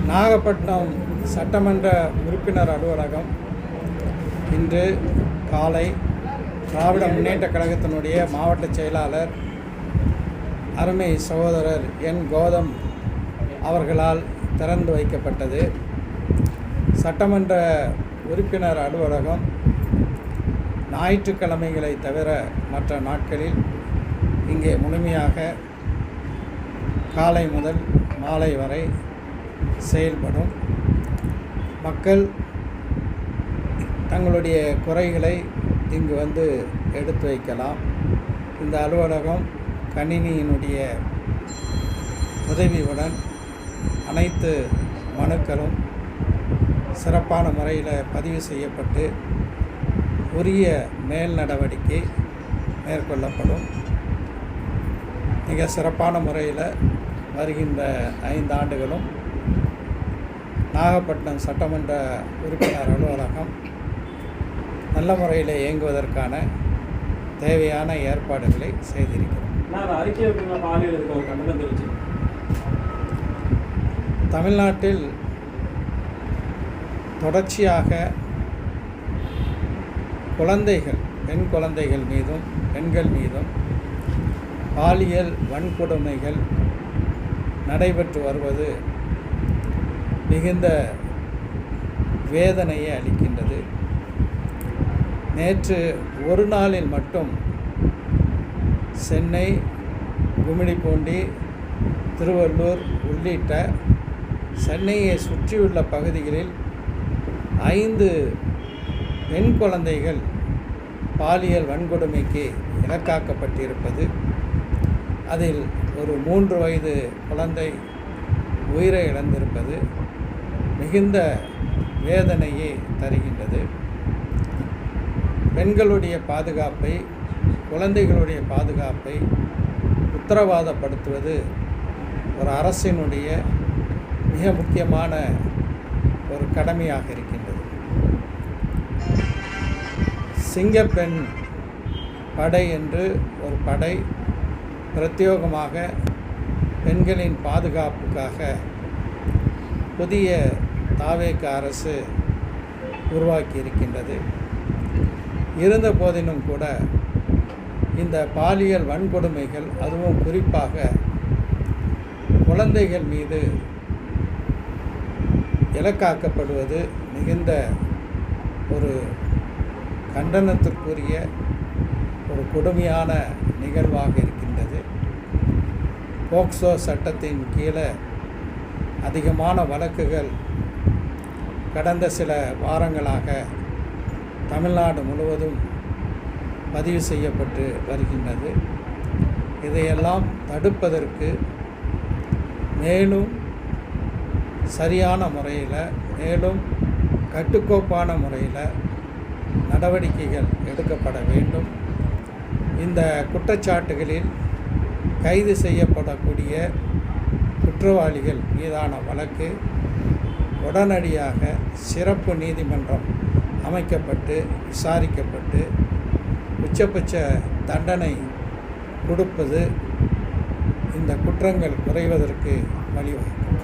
நாகப்பட்டினம் சட்டமன்ற உறுப்பினர் அலுவலகம் இன்று காலை திராவிட முன்னேற்றக் கழகத்தினுடைய மாவட்ட செயலாளர் அருமை சகோதரர் என் கௌதம் அவர்களால் திறந்து வைக்கப்பட்டது. சட்டமன்ற உறுப்பினர் அலுவலகம் ஞாயிற்றுக்கிழமைகளை தவிர மற்ற நாட்களில் இங்கே முழுமையாக காலை முதல் மாலை வரை செயல்படும். மக்கள் தங்களுடைய குறைகளை இங்கு வந்து எடுத்து வைக்கலாம். இந்த அலுவலகம் கணினியினுடைய உதவியுடன் அனைத்து மனுக்களும் சிறப்பான முறையில் பதிவு செய்யப்பட்டு உரிய மேல் நடவடிக்கை மேற்கொள்ளப்படும். மிக சிறப்பான முறையில் வருகின்ற 5 ஆண்டுகளும் நாகப்பட்டினம் சட்டமன்ற உறுப்பினர் அலுவலகம் நல்ல முறையில் இயங்குவதற்கான தேவையான ஏற்பாடுகளை செய்திருக்கிறோம். தமிழ்நாட்டில் தொடர்ச்சியாக குழந்தைகள், பெண் குழந்தைகள் மீதும் பெண்கள் மீதும் பாலியல் வன்கொடுமைகள் நடைபெற்று வருவது மிகுந்த வேதனையை அளிக்கின்றது. நேற்று ஒரு நாளில் மட்டும் சென்னை, கும்மிடிப்பூண்டி, திருவள்ளூர் உள்ளிட்ட சென்னையை சுற்றியுள்ள பகுதிகளில் 5 பெண் குழந்தைகள் பாலியல் வன்கொடுமைக்கு இலக்காக்கப்பட்டிருப்பது, அதில் ஒரு 3 வயது குழந்தை உயிரை இழந்திருப்பது மிகுந்த வேதனையை தருகின்றது. பெண்களுடைய பாதுகாப்பை, குழந்தைகளுடைய பாதுகாப்பை உத்தரவாதப்படுத்துவது ஒரு அரசினுடைய மிக முக்கியமான ஒரு கடமையாக இருக்கின்றது. சிங்கப்பெண் படை என்று ஒரு படை பிரத்யேகமாக பெண்களின் பாதுகாப்புக்காக புதிய தாவேக அரசு உருவாக்கி இருக்கின்றது. இருந்த போதிலும் கூட இந்த பாலியல் வன்கொடுமைகள், அதுவும் குறிப்பாக குழந்தைகள் மீது இலக்காக்கப்படுவது மிகுந்த ஒரு கண்டனத்திற்குரிய ஒரு கொடுமையான நிகழ்வாக இருக்கின்றது. போக்சோ சட்டத்தின் கீழே அதிகமான வழக்குகள் கடந்த சில வாரங்களாக தமிழ்நாடு முழுவதும் பதிவு செய்யப்பட்டு வருகின்றது. இதையெல்லாம் தடுப்பதற்கு மேலும் சரியான முறையில், மேலும் கட்டுக்கோப்பான முறையில் நடவடிக்கைகள் எடுக்கப்பட வேண்டும். இந்த குற்றச்சாட்டுகளில் கைது செய்யப்படக்கூடிய குற்றவாளிகள் மீதான வழக்கு உடனடியாக சிறப்பு நீதிமன்றம் அமைக்கப்பட்டு விசாரிக்கப்பட்டு உச்சபட்ச தண்டனை கொடுப்பது இந்த குற்றங்கள் குறைவதற்கு வழிவகுக்கும்.